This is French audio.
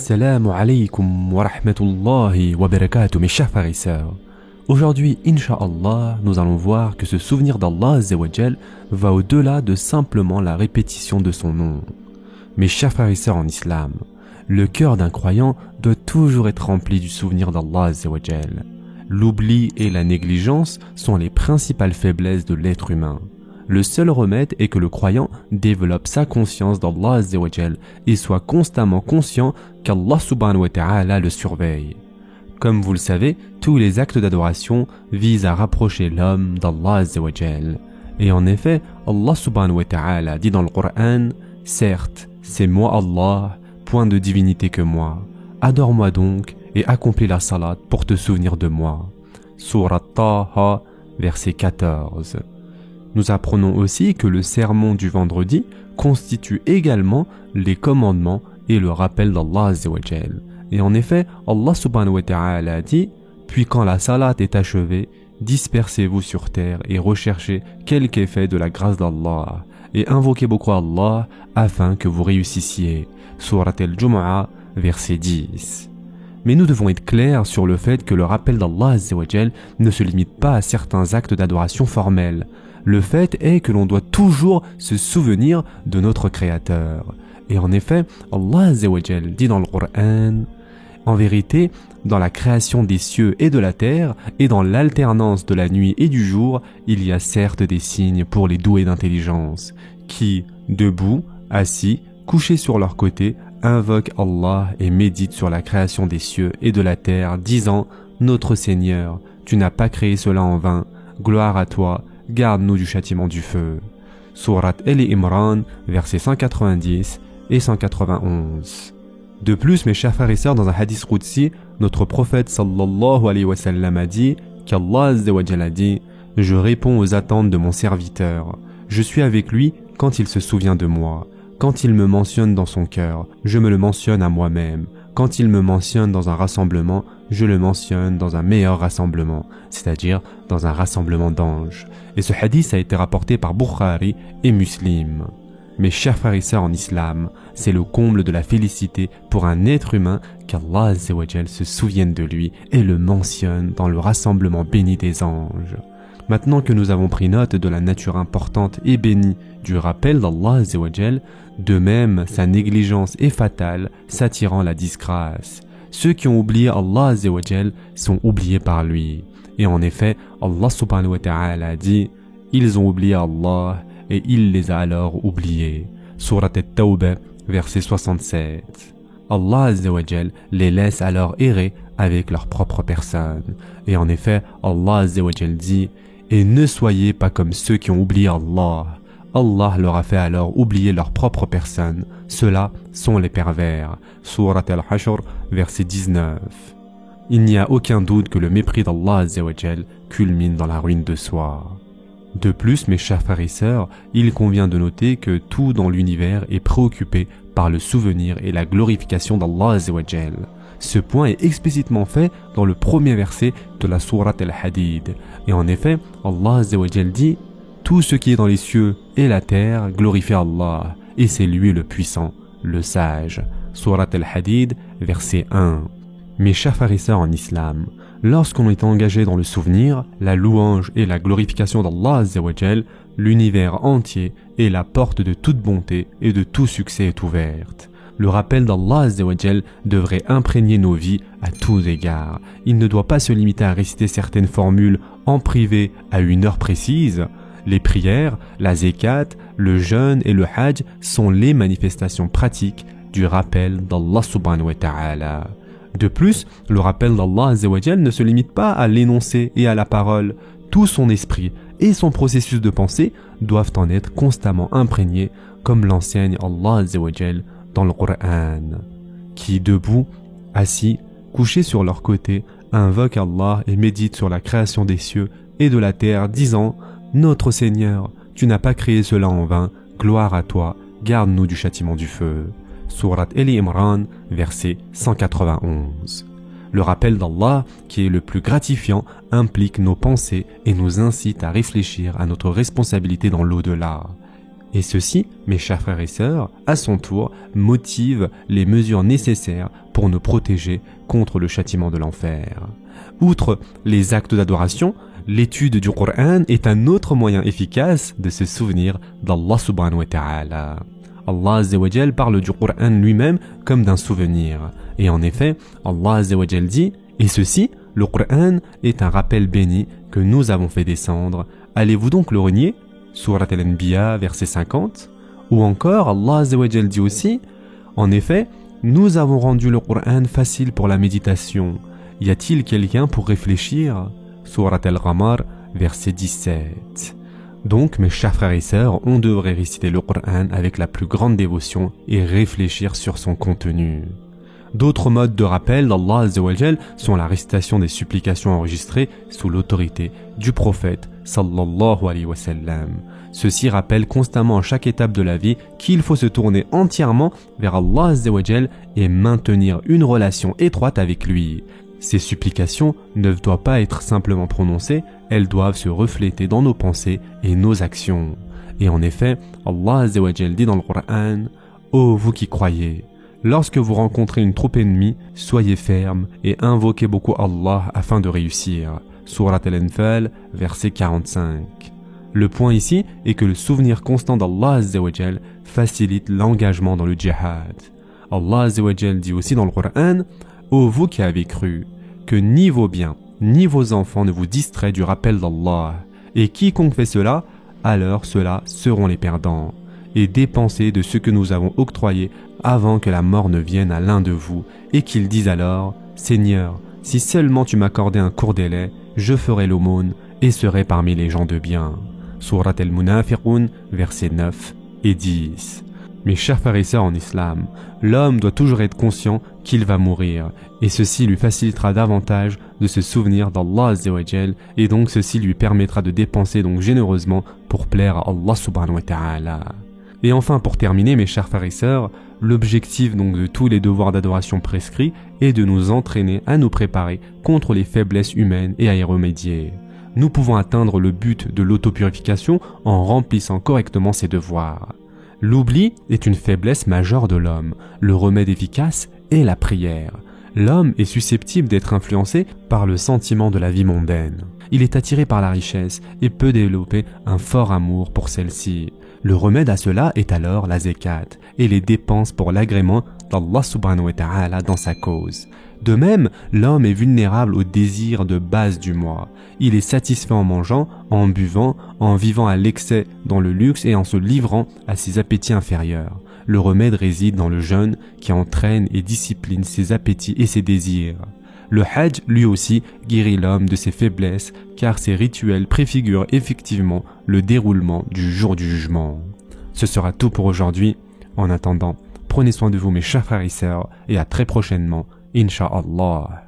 Assalamu alaikum wa rahmatullahi wa barakatuh, mes chers frères et sœurs. Aujourd'hui, Inch'Allah, nous allons voir que ce souvenir d'Allah Azzawajal va au-delà de simplement la répétition de son nom. Mes chers frères et sœurs en islam, le cœur d'un croyant doit toujours être rempli du souvenir d'Allah Azzawajal. L'oubli et la négligence sont les principales faiblesses de l'être humain. Le seul remède est que le croyant développe sa conscience d'Allah Azzawajal et soit constamment conscient qu'Allah subhanahu wa ta'ala le surveille. Comme vous le savez, tous les actes d'adoration visent à rapprocher l'homme d'Allah Azzawajal. Et en effet, Allah subhanahu wa ta'ala dit dans le Coran, « Certes, c'est moi Allah, point de divinité que moi. Adore-moi donc et accomplis la salat pour te souvenir de moi. » Surat Taha, verset 14. Nous apprenons aussi que le sermon du vendredi constitue également les commandements et le rappel d'Allah Azzawajal. Et en effet, Allah subhanahu wa ta'ala dit « Puis quand la salat est achevée, dispersez-vous sur terre et recherchez quelque effet de la grâce d'Allah et invoquez beaucoup Allah afin que vous réussissiez. » Surat al-Jumu'ah, verset 10. Mais nous devons être clairs sur le fait que le rappel d'Allah Azzawajal ne se limite pas à certains actes d'adoration formels. Le fait est que l'on doit toujours se souvenir de notre Créateur. Et en effet, Allah Azzawajal dit dans le Coran, « En vérité, dans la création des cieux et de la terre, et dans l'alternance de la nuit et du jour, il y a certes des signes pour les doués d'intelligence, qui, debout, assis, couchés sur leur côté, invoquent Allah et méditent sur la création des cieux et de la terre, disant, « Notre Seigneur, tu n'as pas créé cela en vain, gloire à toi, garde-nous du châtiment du feu. » Surat Al-Imran, versets 190 et 191. De plus, mes chers frères et sœurs, dans un hadith Qudsi, notre prophète sallallahu alayhi wa sallam a dit qu'Allah Azzawajal a dit « Je réponds aux attentes de mon serviteur. Je suis avec lui quand il se souvient de moi. Quand il me mentionne dans son cœur, je me le mentionne à moi-même. Quand il me mentionne dans un rassemblement, je le mentionne dans un meilleur rassemblement, c'est-à-dire dans un rassemblement d'anges. » Et ce hadith a été rapporté par Bukhari et Muslim. Mes chers frères et sœurs en islam, c'est le comble de la félicité pour un être humain qu'Allah Azzawajal se souvienne de lui et le mentionne dans le rassemblement béni des anges. Maintenant que nous avons pris note de la nature importante et bénie du rappel d'Allah Azzawajal, de même sa négligence est fatale, s'attirant la disgrâce. Ceux qui ont oublié Allah Azzawajal sont oubliés par lui. Et en effet, Allah subhanahu wa ta'ala a dit « Ils ont oublié Allah et il les a alors oubliés. » Surat At-Tawbah, verset 67. Allah Azzawajal les laisse alors errer avec leur propre personne. Et en effet, Allah Azzawajal dit « Et ne soyez pas comme ceux qui ont oublié Allah. » Allah leur a fait alors oublier leur propre personne. Ceux-là sont les pervers. Surat Al-Hashr, verset 19. Il n'y a aucun doute que le mépris d'Allah Azzawajal culmine dans la ruine de soi. De plus, mes chers frères et sœurs, il convient de noter que tout dans l'univers est préoccupé par le souvenir et la glorification d'Allah Azzawajal. Ce point est explicitement fait dans le premier verset de la Sourate Al-Hadid. Et en effet, Allah Azzawajal dit « Tout ce qui est dans les cieux et la terre glorifie Allah, et c'est lui le puissant, le sage. » Sourate Al-Hadid, verset 1. Mes chers frères et sœurs en islam, lorsqu'on est engagé dans le souvenir, la louange et la glorification d'Allah Azzawajal, l'univers entier et la porte de toute bonté et de tout succès est ouverte. Le rappel d'Allah Azzawajal devrait imprégner nos vies à tous égards. Il ne doit pas se limiter à réciter certaines formules en privé à une heure précise. Les prières, la zakat, le jeûne et le hajj sont les manifestations pratiques du rappel d'Allah subhanahu wa ta'ala. De plus, le rappel d'Allah Azzawajal ne se limite pas à l'énoncé et à la parole. Tout son esprit et son processus de pensée doivent en être constamment imprégnés, comme l'enseigne Allah Azzawajal dans le Coran, qui, debout, assis, couchés sur leur côté, invoquent Allah et méditent sur la création des cieux et de la terre, disant « Notre Seigneur, tu n'as pas créé cela en vain, gloire à toi, garde-nous du châtiment du feu. » Surat Al-Imran, verset 191. Le rappel d'Allah, qui est le plus gratifiant, implique nos pensées et nous incite à réfléchir à notre responsabilité dans l'au-delà. Et ceci, mes chers frères et sœurs, à son tour, motive les mesures nécessaires pour nous protéger contre le châtiment de l'enfer. Outre les actes d'adoration, l'étude du Coran est un autre moyen efficace de se souvenir d'Allah subhanahu wa ta'ala. Allah azza wa jal parle du Coran lui-même comme d'un souvenir. Et en effet, Allah azza wa jal dit « Et ceci, le Coran est un rappel béni que nous avons fait descendre. Allez-vous donc le renier ?» Surat Al-Anbiya, verset 50. Ou encore, Allah azza wa jal dit aussi « En effet, nous avons rendu le Coran facile pour la méditation. Y a-t-il quelqu'un pour réfléchir ?» Surat Al-Qamar, verset 17. Donc, mes chers frères et sœurs, on devrait réciter le Coran avec la plus grande dévotion et réfléchir sur son contenu. D'autres modes de rappel d'Allah Azza wa Jal sont la récitation des supplications enregistrées sous l'autorité du prophète sallallahu alayhi wa sallam. Ceci rappelle constamment à chaque étape de la vie qu'il faut se tourner entièrement vers Allah Azza wa Jal et maintenir une relation étroite avec lui. Ces supplications ne doivent pas être simplement prononcées, elles doivent se refléter dans nos pensées et nos actions. Et en effet, Allah Azza wa Jal dit dans le Coran « Ô vous qui croyez !» Lorsque vous rencontrez une troupe ennemie, soyez ferme et invoquez beaucoup Allah afin de réussir. Surat Al-Anfal, verset 45. Le point ici est que le souvenir constant d'Allah Azza wa Jal facilite l'engagement dans le djihad. Allah Azza wa Jal dit aussi dans le Coran « Ô vous qui avez cru, que ni vos biens, ni vos enfants ne vous distraient du rappel d'Allah. Et quiconque fait cela, alors ceux-là seront les perdants. Et dépensez de ce que nous avons octroyé avant que la mort ne vienne à l'un de vous, et qu'il dise alors « Seigneur, si seulement tu m'accordais un court délai, je ferai l'aumône et serai parmi les gens de bien. » Surat Al-Munafiqun, versets 9 et 10. Mes chers frères et sœurs en islam, l'homme doit toujours être conscient qu'il va mourir, et ceci lui facilitera davantage de se souvenir d'Allah Azza wa Jal, et donc ceci lui permettra de dépenser donc généreusement pour plaire à Allah subhanahu wa ta'ala. Et enfin, pour terminer, mes chers frères et sœurs, l'objectif donc de tous les devoirs d'adoration prescrits est de nous entraîner à nous préparer contre les faiblesses humaines et à y remédier. Nous pouvons atteindre le but de l'autopurification en remplissant correctement ces devoirs. L'oubli est une faiblesse majeure de l'homme. Le remède efficace est la prière. L'homme est susceptible d'être influencé par le sentiment de la vie mondaine. Il est attiré par la richesse et peut développer un fort amour pour celle-ci. Le remède à cela est alors la zakat et les dépenses pour l'agrément d'Allah subhanahu wa ta'ala dans sa cause. De même, l'homme est vulnérable au désir de base du moi. Il est satisfait en mangeant, en buvant, en vivant à l'excès dans le luxe et en se livrant à ses appétits inférieurs. Le remède réside dans le jeûne qui entraîne et discipline ses appétits et ses désirs. Le Hajj, lui aussi, guérit l'homme de ses faiblesses car ces rituels préfigurent effectivement le déroulement du jour du jugement. Ce sera tout pour aujourd'hui. En attendant, prenez soin de vous mes chers frères et sœurs et à très prochainement, Inch'Allah.